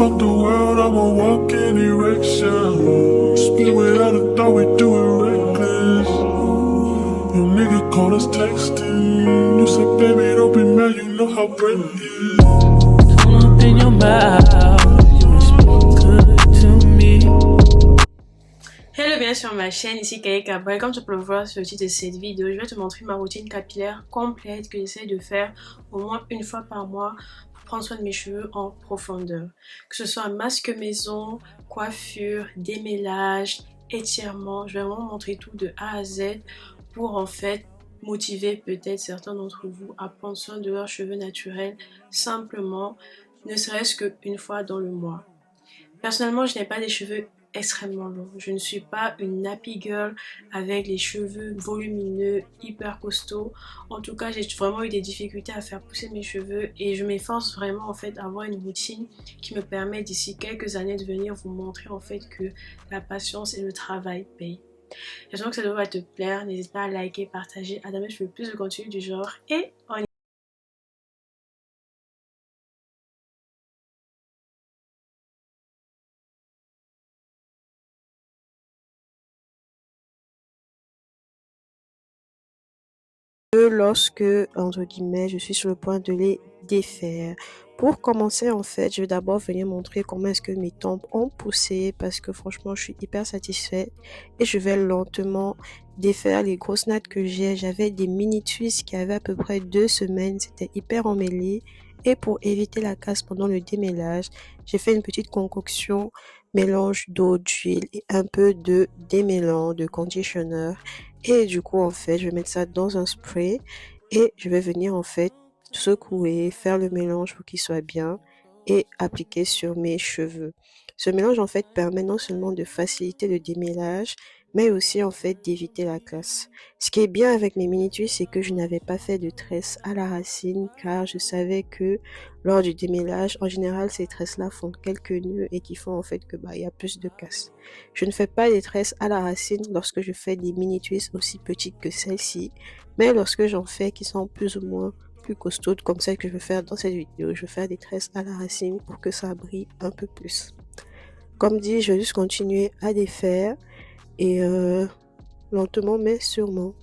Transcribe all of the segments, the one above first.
fuck the world, I'm a walking erection. Spin without a thought, we do it reckless. Your nigga call us texting. You said, baby, don't be mad, you know how Brent is. Open your mouth, you were good to me. Hello, bienvenue sur ma chaîne, ici Kaeka Boy. Comme tu peux le voir sur le titre de cette vidéo, je vais te montrer ma routine capillaire complète que j'essaie de faire au moins une fois par mois pour prendre soin de mes cheveux en profondeur. Que ce soit masque maison, coiffure, démêlage, étirement, je vais vraiment montrer tout de A à Z pour en fait motiver peut-être certains d'entre vous à prendre soin de leurs cheveux naturels simplement, ne serait-ce qu'une fois dans le mois. Personnellement, je n'ai pas des cheveux extrêmement longs. Je ne suis pas une nappy girl avec les cheveux volumineux, hyper costauds. En tout cas, j'ai vraiment eu des difficultés à faire pousser mes cheveux et je m'efforce vraiment en fait à avoir une routine qui me permet d'ici quelques années de venir vous montrer en fait que la patience et le travail payent. J'espère que ça va te plaire. N'hésite pas à liker, partager, à donner plus de contenu du genre et on y lorsque, entre guillemets, je suis sur le point de les défaire. Pour commencer, en fait, je vais d'abord venir montrer comment est-ce que mes tempes ont poussé parce que franchement, je suis hyper satisfaite et je vais lentement défaire les grosses nattes que j'ai. J'avais des mini twists qui avaient à peu près 2 semaines, c'était hyper emmêlé et pour éviter la casse pendant le démêlage, j'ai fait une petite concoction, mélange d'eau, d'huile et un peu de démêlant, de conditioner. Et du coup, en fait, je vais mettre ça dans un spray et je vais venir en fait secouer, faire le mélange pour qu'il soit bien et appliquer sur mes cheveux. Ce mélange en fait permet non seulement de faciliter le démêlage, mais aussi en fait d'éviter la casse. Ce qui est bien avec mes mini-twists, c'est que je n'avais pas fait de tresse à la racine car je savais que lors du démêlage, en général, ces tresses-là font quelques nœuds et qui font en fait que il y a plus de casse. Je ne fais pas des tresses à la racine lorsque je fais des mini twists aussi petites que celle-ci, mais lorsque j'en fais qui sont plus ou moins plus costaudes comme celle que je vais faire dans cette vidéo, je vais faire des tresses à la racine pour que ça brille un peu plus. Comme dit, je vais juste continuer à défaire et lentement mais sûrement.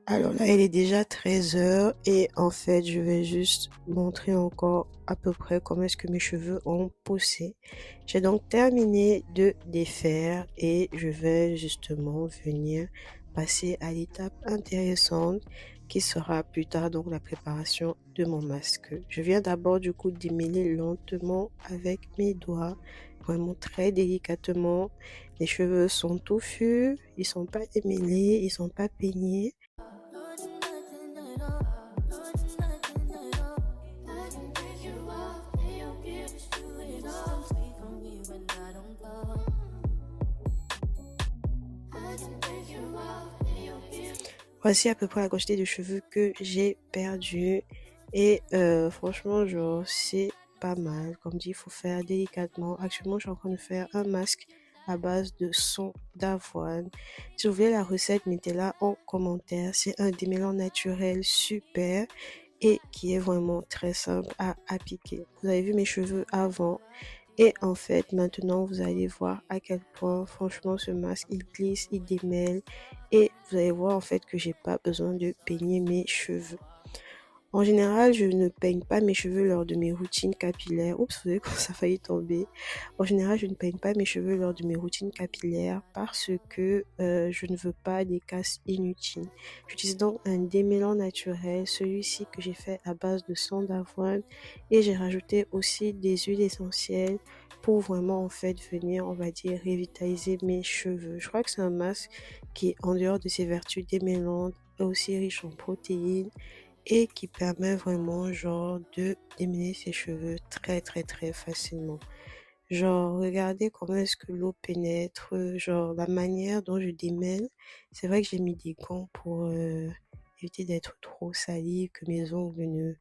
Alors là, il est déjà 13h et en fait, je vais juste montrer encore à peu près comment est-ce que mes cheveux ont poussé. J'ai donc terminé de défaire et je vais justement venir passer à l'étape intéressante qui sera plus tard donc la préparation de mon masque. Je viens d'abord du coup démêler lentement avec mes doigts, vraiment très délicatement. Les cheveux sont touffus, ils sont pas démêlés, ils sont pas peignés. Voici à peu près la quantité de cheveux que j'ai perdu et franchement genre c'est pas mal. Comme dit, il faut faire délicatement. Actuellement, je suis en train de faire un masque à base de son d'avoine. Si vous voulez la recette, mettez-la en commentaire. C'est un démêlant naturel super et qui est vraiment très simple à appliquer. Vous avez vu mes cheveux avant. Et en fait, maintenant, vous allez voir à quel point, franchement, ce masque, il glisse, il démêle. Et vous allez voir en fait que j'ai pas besoin de peigner mes cheveux. En général, je ne peigne pas mes cheveux lors de mes routines capillaires. Oups, vous voyez comment ça a failli tomber. En général, je ne peigne pas mes cheveux lors de mes routines capillaires parce que je ne veux pas des casses inutiles. J'utilise donc un démêlant naturel, celui-ci que j'ai fait à base de sang d'avoine et j'ai rajouté aussi des huiles essentielles pour vraiment en fait venir, on va dire, revitaliser mes cheveux. Je crois que c'est un masque qui, en dehors de ses vertus démêlantes, est aussi riche en protéines et qui permet vraiment genre de démêler ses cheveux très très très facilement. Genre regardez comment est-ce que l'eau pénètre, genre la manière dont je démêle. C'est vrai que j'ai mis des gants pour éviter d'être trop sali, que mes ongles ne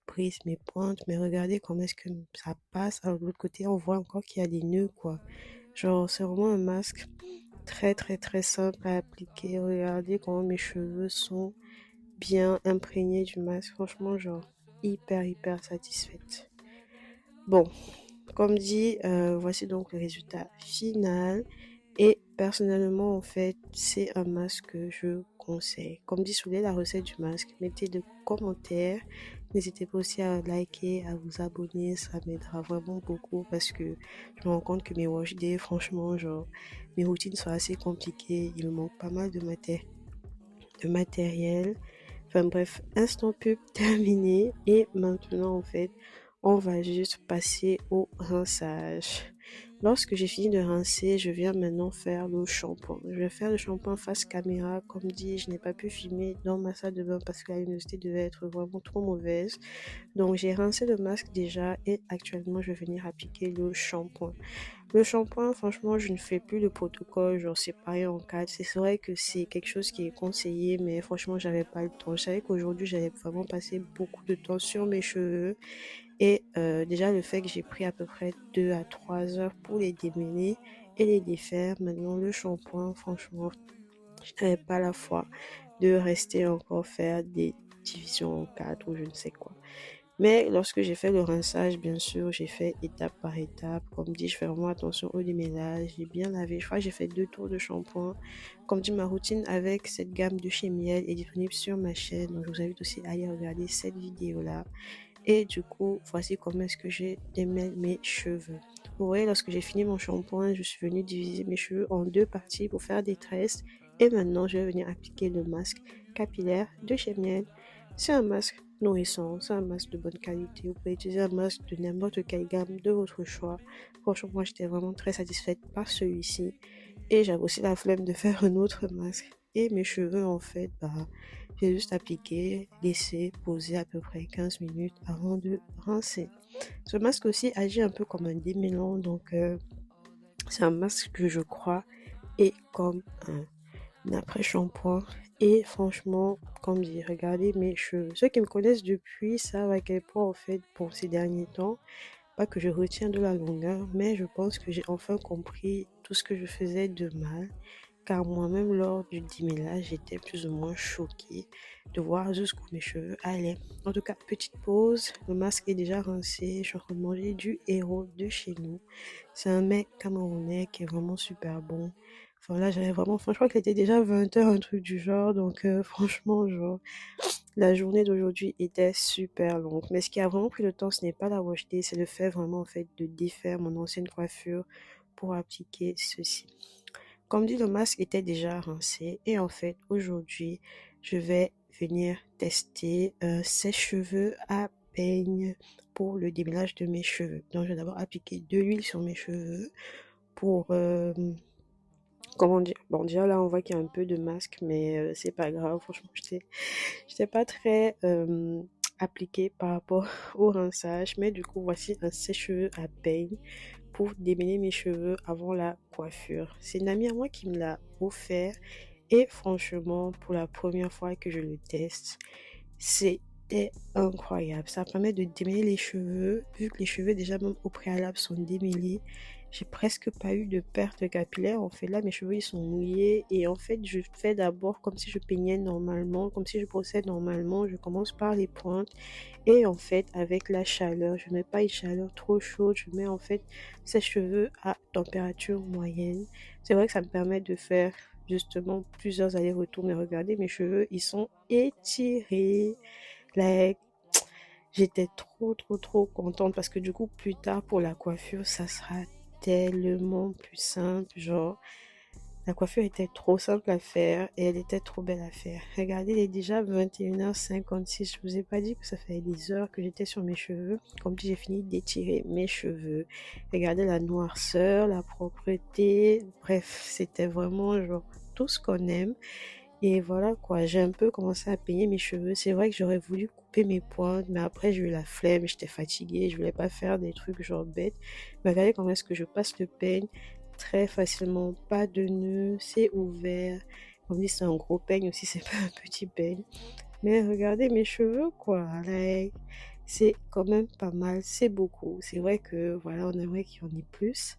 brise mes pointes, mais regardez comment est-ce que ça passe. Alors, de l'autre côté, on voit encore qu'il y a des nœuds, quoi. Genre, c'est vraiment un masque très, très, très simple à appliquer. Regardez comment mes cheveux sont bien imprégnés du masque. Franchement, genre, hyper, hyper satisfaite. Bon, comme dit, voici donc le résultat final. Et personnellement, en fait, c'est un masque que je conseille. Comme dit, sous la recette du masque, mettez de commentaires. N'hésitez pas aussi à liker, à vous abonner. Ça m'aidera vraiment beaucoup parce que je me rends compte que mes wash days, franchement, genre, mes routines sont assez compliquées. Il me manque pas mal de matériel. Enfin bref, instant pub terminé. Et maintenant, en fait, on va juste passer au rinçage. Lorsque j'ai fini de rincer, je viens maintenant faire le shampoing. Je vais faire le shampoing face caméra. Comme dit, je n'ai pas pu filmer dans ma salle de bain parce que la luminosité devait être vraiment trop mauvaise. Donc j'ai rincé le masque déjà et actuellement je vais venir appliquer le shampoing. Le shampoing, franchement, je ne fais plus le protocole, genre séparé en quatre. C'est vrai que c'est quelque chose qui est conseillé, mais franchement, j'avais pas le temps. Je savais qu'aujourd'hui, j'allais vraiment passer beaucoup de temps sur mes cheveux. Et déjà, le fait que j'ai pris à peu près 2 à 3 heures pour les démêler et les défaire. Maintenant, le shampoing, franchement, je n'avais pas la foi de rester encore faire des divisions en quatre ou je ne sais quoi. Mais lorsque j'ai fait le rinçage, bien sûr, j'ai fait étape par étape. Comme dit, je fais vraiment attention au démêlage. J'ai bien lavé. Je crois que j'ai fait 2 tours de shampoing. Comme dit, ma routine avec cette gamme de chez Miel est disponible sur ma chaîne. Donc, je vous invite aussi à aller regarder cette vidéo-là. Et du coup, voici comment est-ce que je démêle mes cheveux. Vous voyez, lorsque j'ai fini mon shampoing, je suis venue diviser mes cheveux en 2 parties pour faire des tresses. Et maintenant, je vais venir appliquer le masque capillaire de chez Miel. C'est un masque nourrissant, c'est un masque de bonne qualité. Vous pouvez utiliser un masque de n'importe quelle gamme de votre choix. Franchement, moi, j'étais vraiment très satisfaite par celui-ci. Et j'avais aussi la flemme de faire un autre masque. Et mes cheveux, en fait, j'ai juste appliqué, laissé poser à peu près 15 minutes avant de rincer. Ce masque aussi agit un peu comme un démêlant, donc c'est un masque que je crois est comme un après-shampoing. Et franchement, comme dit, regardez mes cheveux. Ceux qui me connaissent depuis savent à quel point, en fait, pour ces derniers temps, pas que je retiens de la longueur, mais je pense que j'ai enfin compris tout ce que je faisais de mal. Car moi-même, lors du démêlage, j'étais plus ou moins choquée de voir jusqu'où mes cheveux allaient. En tout cas, petite pause, le masque est déjà rincé, je suis en train de manger du héros de chez nous. C'est un mec camerounais qui est vraiment super bon. Enfin là, j'avais vraiment faim, je crois qu'il était déjà 20h, un truc du genre, donc franchement, genre, la journée d'aujourd'hui était super longue. Mais ce qui a vraiment pris le temps, ce n'est pas la wash day, c'est le fait vraiment, en fait, de défaire mon ancienne coiffure pour appliquer ceci. Comme dit, le masque était déjà rincé et en fait, aujourd'hui, je vais venir tester sèche-cheveux à peigne pour le démêlage de mes cheveux. Donc, je vais d'abord appliquer de l'huile sur mes cheveux pour, comment dire, bon déjà là on voit qu'il y a un peu de masque, mais c'est pas grave, franchement, j'étais pas très appliquée par rapport au rinçage, mais du coup, voici un sèche-cheveux à peigne pour démêler mes cheveux avant la coiffure. C'est une amie à moi qui me l'a offert et franchement, pour la première fois que je le teste, c'était incroyable. Ça permet de démêler les cheveux, vu que les cheveux déjà même au préalable sont démêlés. J'ai presque pas eu de perte capillaire. En fait, là, mes cheveux, ils sont mouillés. Et en fait, je fais d'abord comme si je peignais normalement, comme si je procède normalement. Je commence par les pointes. Et en fait, avec la chaleur, je mets pas une chaleur trop chaude. Je mets en fait ces cheveux à température moyenne. C'est vrai que ça me permet de faire justement plusieurs allers-retours. Mais regardez, mes cheveux, ils sont étirés. Like, j'étais trop contente parce que du coup, plus tard pour la coiffure, ça sera tellement plus simple. Genre, la coiffure était trop simple à faire et elle était trop belle à faire. Regardez, il est déjà 21h56. Je vous ai pas dit que ça fait des heures que j'étais sur mes cheveux. Comme si j'ai fini d'étirer mes cheveux. Regardez la noirceur, la propreté. Bref, c'était vraiment genre tout ce qu'on aime. Et voilà quoi, j'ai un peu commencé à peigner mes cheveux. C'est vrai que j'aurais voulu couper mes pointes, mais après j'ai eu la flemme, j'étais fatiguée, je voulais pas faire des trucs genre bêtes. Mais regardez comment est-ce que je passe le peigne très facilement, pas de nœuds, c'est ouvert. On dit c'est un gros peigne aussi, c'est pas un petit peigne. Mais regardez mes cheveux quoi, like, c'est quand même pas mal, c'est beaucoup. C'est vrai que voilà, on aimerait qu'il y en ait plus,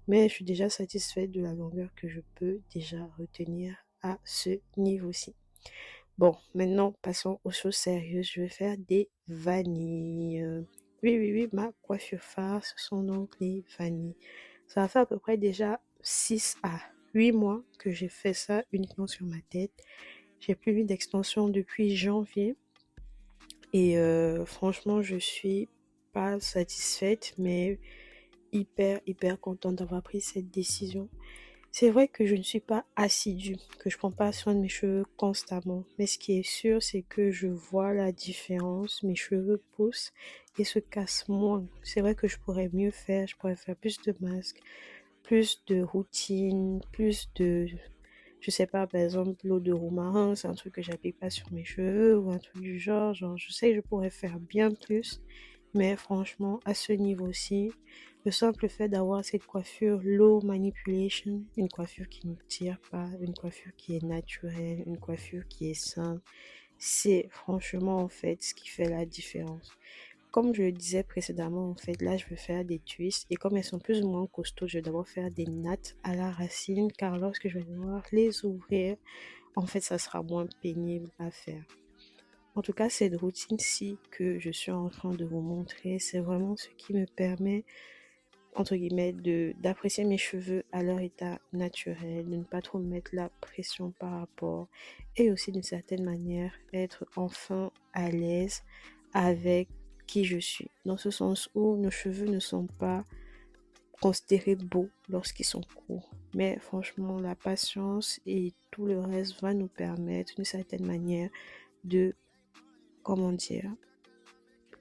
mais je suis déjà satisfaite de la longueur que je peux déjà retenir à ce niveau-ci. Bon, maintenant passons aux choses sérieuses. Je vais faire des vanilles. Oui, oui, oui, ma coiffure phare, ce sont donc les vanilles. Ça va faire à peu près déjà 6 à 8 mois que j'ai fait ça uniquement sur ma tête. J'ai plus mis d'extension depuis janvier. Et franchement, je suis pas satisfaite, mais hyper contente d'avoir pris cette décision. C'est vrai que je ne suis pas assidue, que je prends pas soin de mes cheveux constamment. Mais ce qui est sûr, c'est que je vois la différence. Mes cheveux poussent et se cassent moins. C'est vrai que je pourrais mieux faire. Je pourrais faire plus de masques, plus de routines, plus de... Je sais pas, par exemple, l'eau de romarin, c'est un truc que j'applique pas sur mes cheveux ou un truc du genre. Genre, je sais que je pourrais faire bien plus. Mais franchement, à ce niveau-ci, le simple fait d'avoir cette coiffure low manipulation, une coiffure qui ne tire pas, une coiffure qui est naturelle, une coiffure qui est simple, c'est franchement en fait ce qui fait la différence. Comme je le disais précédemment, en fait, là, je vais faire des twists et comme elles sont plus ou moins costauds, je vais d'abord faire des nattes à la racine car lorsque je vais devoir les ouvrir, en fait, ça sera moins pénible à faire. En tout cas, cette routine-ci que je suis en train de vous montrer, c'est vraiment ce qui me permet, entre guillemets, d'apprécier mes cheveux à leur état naturel, de ne pas trop me mettre la pression par rapport, et aussi d'une certaine manière, être enfin à l'aise avec qui je suis. Dans ce sens où nos cheveux ne sont pas considérés beaux lorsqu'ils sont courts. Mais franchement, la patience et tout le reste va nous permettre, d'une certaine manière, de, comment dire,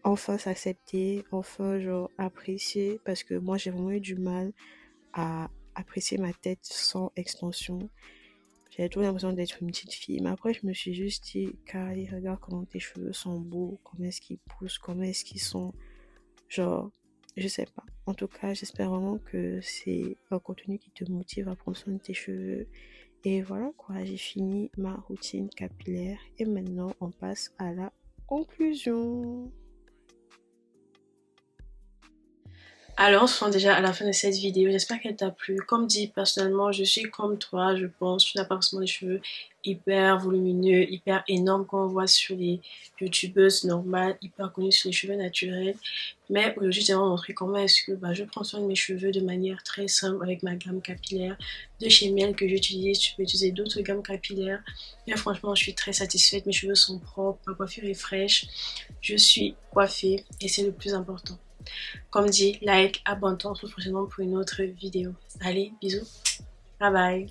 enfin s'accepter, enfin genre apprécier, parce que moi j'ai vraiment eu du mal à apprécier ma tête sans extension. J'avais toujours l'impression d'être une petite fille, mais après je me suis juste dit, Carly, regarde comment tes cheveux sont beaux, comment est-ce qu'ils poussent, comment est-ce qu'ils sont, genre, je sais pas. En tout cas, j'espère vraiment que c'est un contenu qui te motive à prendre soin de tes cheveux. Et voilà quoi, j'ai fini ma routine capillaire et maintenant on passe à la conclusion. Alors, on se rend déjà à la fin de cette vidéo. J'espère qu'elle t'a plu. Comme dit, personnellement, je suis comme toi, je pense. Tu n'as pas forcément des cheveux hyper volumineux, hyper énormes qu'on voit sur les youtubeuses normales, hyper connues sur les cheveux naturels. Mais aujourd'hui, je vais vous montrer comment est-ce que je prends soin de mes cheveux de manière très simple avec ma gamme capillaire de chez Miel que j'utilise. Tu peux utiliser d'autres gammes capillaires. Mais franchement, je suis très satisfaite. Mes cheveux sont propres, ma coiffure est fraîche. Je suis coiffée et c'est le plus important. Comme dit, like, abonne-toi, on se retrouve prochainement pour une autre vidéo. Allez, bisous, bye bye.